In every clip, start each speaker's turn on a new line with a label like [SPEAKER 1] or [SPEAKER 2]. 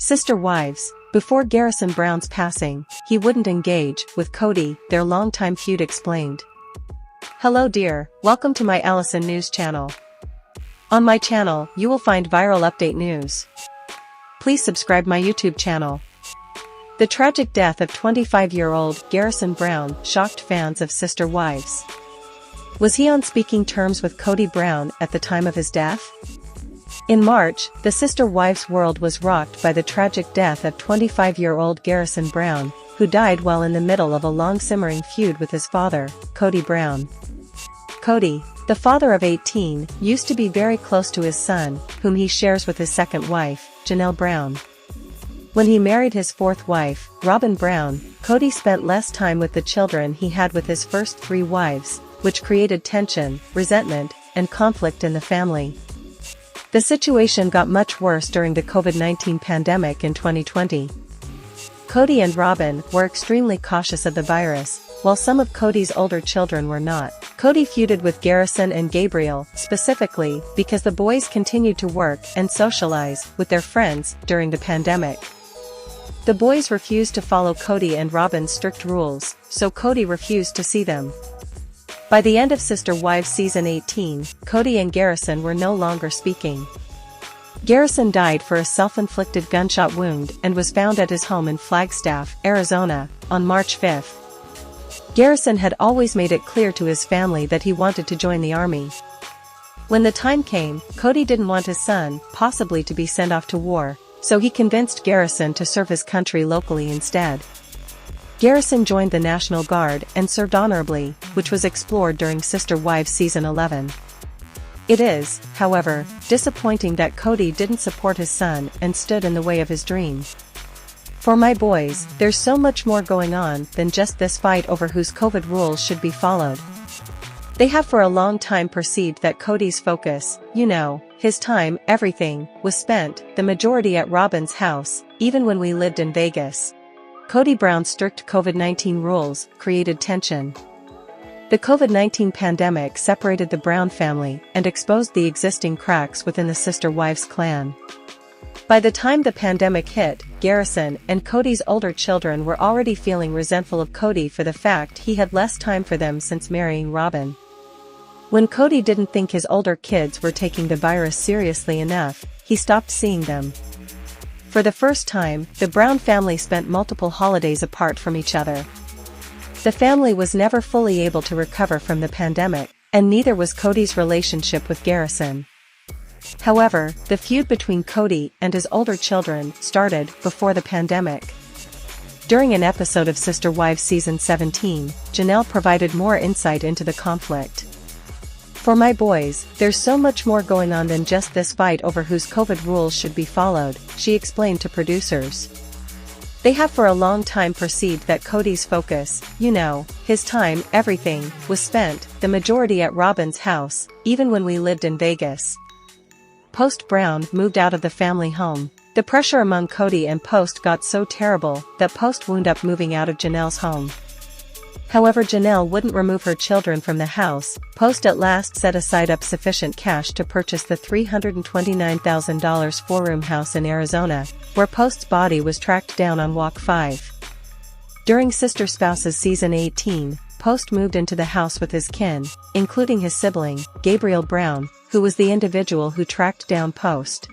[SPEAKER 1] Sister wives. Before Garrison Brown's passing, he wouldn't engage with Kody, their longtime feud explained. Hello dear, welcome to my Allison News channel. On my channel, you will find viral update news. Please subscribe my YouTube channel. The tragic death of 25-year-old Garrison Brown shocked fans of Sister Wives. Was he on speaking terms with Kody Brown at the time of his death? In March, the Sister Wives world was rocked by the tragic death of 25-year-old Garrison Brown, who died while in the middle of a long-simmering feud with his father, Kody Brown. Kody, the father of 18, used to be very close to his son, whom he shares with his second wife, Janelle Brown. When he married his fourth wife, Robyn Brown, Kody spent less time with the children he had with his first three wives, which created tension, resentment, and conflict in the family. The situation got much worse during the COVID-19 pandemic in 2020. Kody and Robyn were extremely cautious of the virus, while some of Kody's older children were not. Kody feuded with Garrison and Gabriel, specifically because the boys continued to work and socialize with their friends during the pandemic. The boys refused to follow Kody and Robyn's strict rules, so Kody refused to see them. By the end of Sister Wives Season 18, Kody and Garrison were no longer speaking. Garrison died for a self-inflicted gunshot wound and was found at his home in Flagstaff, Arizona, on March 5. Garrison had always made it clear to his family that he wanted to join the army. When the time came, Kody didn't want his son, possibly to be sent off to war, so he convinced Garrison to serve his country locally instead. Garrison joined the National Guard and served honorably, which was explored during Sister Wives Season 11. It is, however, disappointing that Kody didn't support his son and stood in the way of his dream. For my boys, there's so much more going on than just this fight over whose COVID rules should be followed. They have for a long time perceived that Kody's focus, his time, everything, was spent, the majority at Robyn's house, even when we lived in Vegas. Kody Brown's strict COVID-19 rules created tension. The COVID-19 pandemic separated the Brown family and exposed the existing cracks within the Sister Wives clan. By the time the pandemic hit, Garrison and Kody's older children were already feeling resentful of Kody for the fact he had less time for them since marrying Robyn. When Kody didn't think his older kids were taking the virus seriously enough, he stopped seeing them. For the first time, the Brown family spent multiple holidays apart from each other. The family was never fully able to recover from the pandemic, and neither was Kody's relationship with Garrison. However, the feud between Kody and his older children started before the pandemic. During an episode of Sister Wives Season 17, Janelle provided more insight into the conflict. For my boys, there's so much more going on than just this fight over whose COVID rules should be followed, she explained to producers. They have for a long time perceived that Kody's focus, his time, everything, was spent, the majority at Robyn's house, even when we lived in Vegas. Post Brown moved out of the family home. The pressure among Kody and Post got so terrible that Post wound up moving out of Janelle's home. However, Janelle wouldn't remove her children from the house. Post at last set aside sufficient cash to purchase the $329,000 four-room house in Arizona, where Post's body was tracked down on Walk 5. During Sister Spouses Season 18, Post moved into the house with his kin, including his sibling, Gabriel Brown, who was the individual who tracked down Post.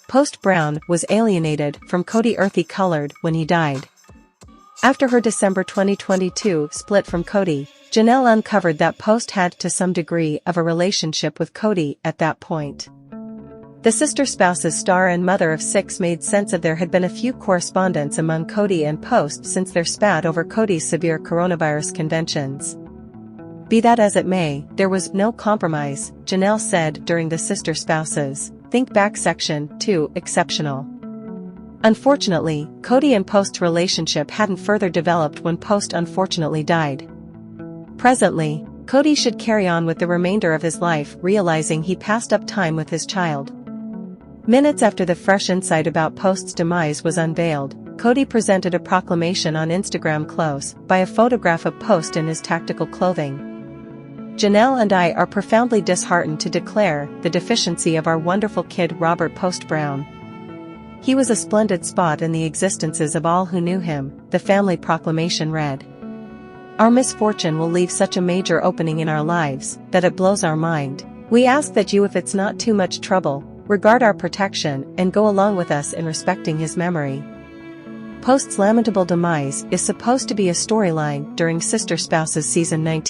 [SPEAKER 1] Post Brown was alienated from Kody earthy-colored when he died. After her December 2022 split from Kody, Janelle uncovered that Post had to some degree of a relationship with Kody at that point. The Sister Spouses star and mother of 6 made sense of there had been a few correspondence among Kody and Post since their spat over Kody's severe coronavirus conventions. Be that as it may, there was no compromise, Janelle said during the Sister Spouses Think Back section 2 exceptional. Unfortunately, Kody and Post's relationship hadn't further developed when Post unfortunately died. Presently, Kody should carry on with the remainder of his life, realizing he passed up time with his child. Minutes after the fresh insight about Post's demise was unveiled, Kody presented a proclamation on Instagram close by a photograph of Post in his tactical clothing. Janelle and I are profoundly disheartened to declare the deficiency of our wonderful kid Robert Post Brown. He was a splendid spot in the existences of all who knew him, the family proclamation read. Our misfortune will leave such a major opening in our lives, that it blows our mind. We ask that you, if it's not too much trouble, regard our protection and go along with us in respecting his memory. Post's lamentable demise is supposed to be a storyline during Sister Spouses Season 19.